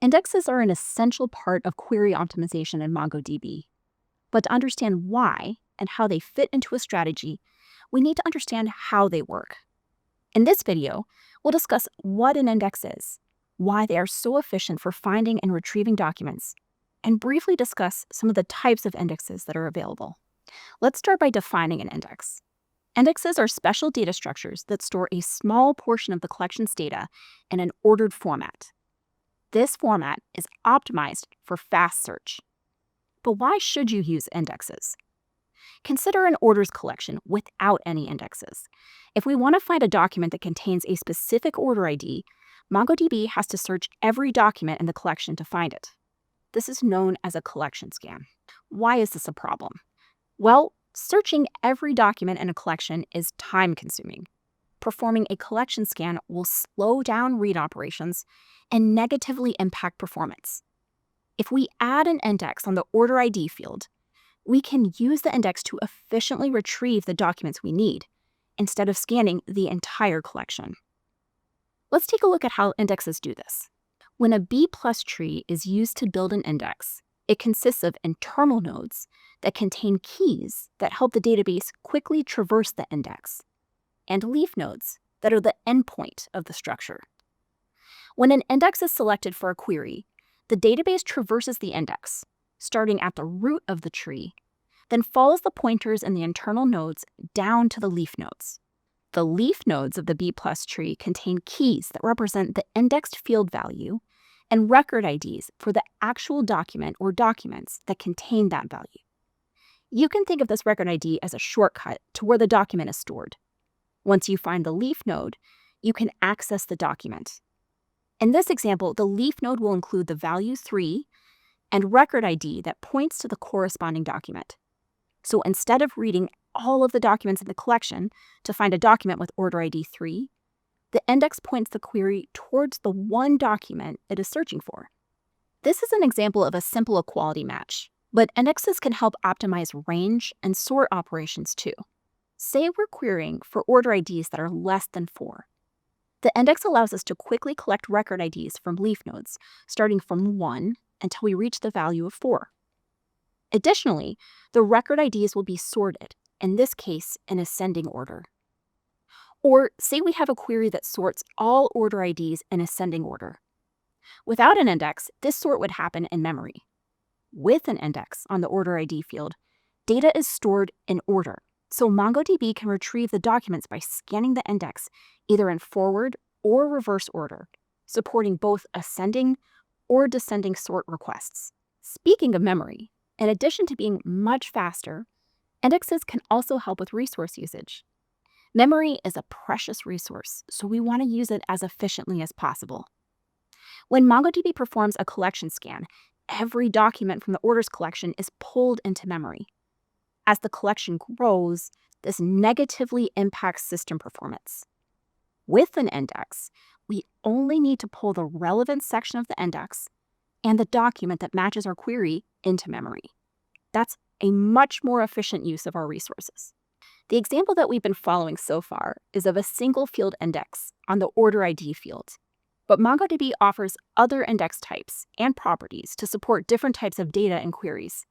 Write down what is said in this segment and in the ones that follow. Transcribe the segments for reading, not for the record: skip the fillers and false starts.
Indexes are an essential part of query optimization in MongoDB. But to understand why and how they fit into a strategy, we need to understand how they work. In this video, we'll discuss what an index is, why they are so efficient for finding and retrieving documents, and briefly discuss some of the types of indexes that are available. Let's start by defining an index. Indexes are special data structures that store a small portion of the collection's data in an ordered format. This format is optimized for fast search. But why should you use indexes? Consider an orders collection without any indexes. If we want to find a document that contains a specific order ID, MongoDB has to search every document in the collection to find it. This is known as a collection scan. Why is this a problem? Well, searching every document in a collection is time-consuming. Performing a collection scan will slow down read operations and negatively impact performance. If we add an index on the order ID field, we can use the index to efficiently retrieve the documents we need, instead of scanning the entire collection. Let's take a look at how indexes do this. When a B+ tree is used to build an index, it consists of internal nodes that contain keys that help the database quickly traverse the index, and leaf nodes that are the endpoint of the structure. When an index is selected for a query, the database traverses the index, starting at the root of the tree, then follows the pointers in the internal nodes down to the leaf nodes. The leaf nodes of the B+ tree contain keys that represent the indexed field value and record IDs for the actual document or documents that contain that value. You can think of this record ID as a shortcut to where the document is stored. Once you find the leaf node, you can access the document. In this example, the leaf node will include the value 3 and record ID that points to the corresponding document. So instead of reading all of the documents in the collection to find a document with order ID 3, the index points the query towards the one document it is searching for. This is an example of a simple equality match, but indexes can help optimize range and sort operations too. Say we're querying for order IDs that are less than 4. The index allows us to quickly collect record IDs from leaf nodes, starting from 1 until we reach the value of 4. Additionally, the record IDs will be sorted, in this case in ascending order. Or say we have a query that sorts all order IDs in ascending order. Without an index, this sort would happen in memory. With an index on the order ID field, data is stored in order, so MongoDB can retrieve the documents by scanning the index either in forward or reverse order, supporting both ascending or descending sort requests. Speaking of memory, in addition to being much faster, indexes can also help with resource usage. Memory is a precious resource, so we want to use it as efficiently as possible. When MongoDB performs a collection scan, every document from the orders collection is pulled into memory. As the collection grows, this negatively impacts system performance. With an index, we only need to pull the relevant section of the index and the document that matches our query into memory. That's a much more efficient use of our resources. The example that we've been following so far is of a single field index on the order ID field. But MongoDB offers other index types and properties to support different types of data and queries.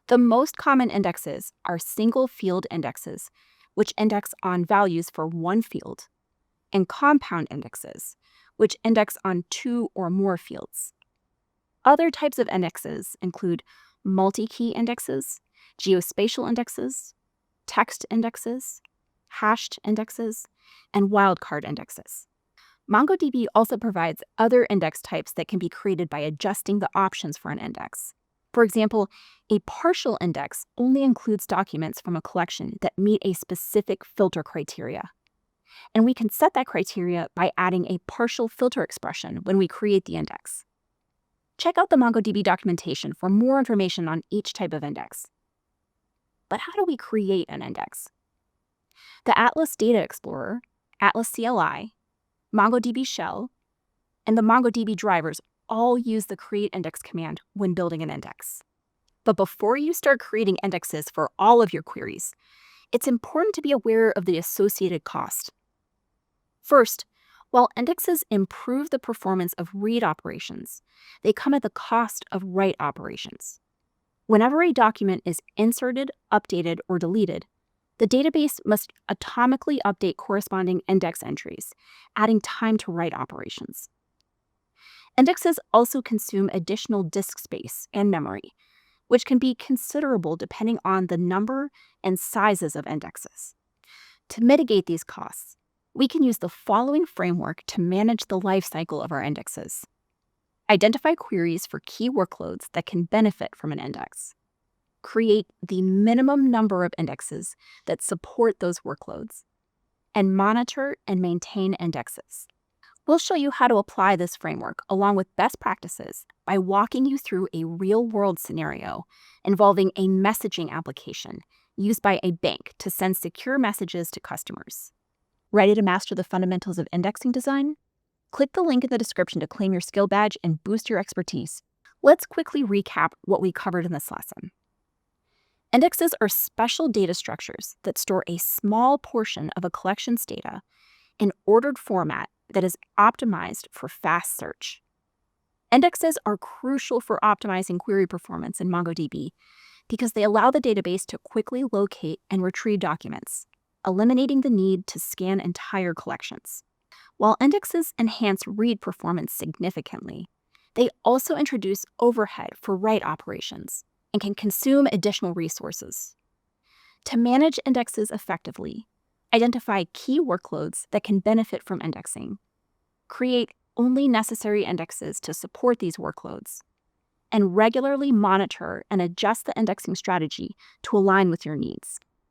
The most common indexes are single field indexes, which index on values for one field, and compound indexes, which index on 2 or more fields. Other types of indexes include multi-key indexes, geospatial indexes, text indexes, hashed indexes, and wildcard indexes. MongoDB also provides other index types that can be created by adjusting the options for an index. For example, a partial index only includes documents from a collection that meet a specific filter criteria. And we can set that criteria by adding a partial filter expression when we create the index. Check out the MongoDB documentation for more information on each type of index. But how do we create an index? The Atlas Data Explorer, Atlas CLI, MongoDB Shell, and the MongoDB drivers all use the create index command when building an index. But before you start creating indexes for all of your queries, it's important to be aware of the associated cost. First, While indexes improve the performance of read operations, they come at the cost of write operations. Whenever a document is inserted, updated, or deleted, the database must atomically update corresponding index entries, adding time to write operations. Indexes also consume additional disk space and memory, which can be considerable depending on the number and sizes of indexes. To mitigate these costs, we can use the following framework to manage the lifecycle of our indexes. Identify queries for key workloads that can benefit from an index. Create the minimum number of indexes that support those workloads. And monitor and maintain indexes. We'll show you how to apply this framework along with best practices by walking you through a real-world scenario involving a messaging application used by a bank to send secure messages to customers. Ready to master the fundamentals of indexing design? Click the link in the description to claim your skill badge and boost your expertise. Let's quickly recap what we covered in this lesson. Indexes are special data structures that store a small portion of a collection's data in ordered format that is optimized for fast search. Indexes are crucial for optimizing query performance in MongoDB because they allow the database to quickly locate and retrieve documents, eliminating the need to scan entire collections. While indexes enhance read performance significantly, they also introduce overhead for write operations and can consume additional resources. To manage indexes effectively, identify key workloads that can benefit from indexing, create only necessary indexes to support these workloads, and regularly monitor and adjust the indexing strategy to align with your needs.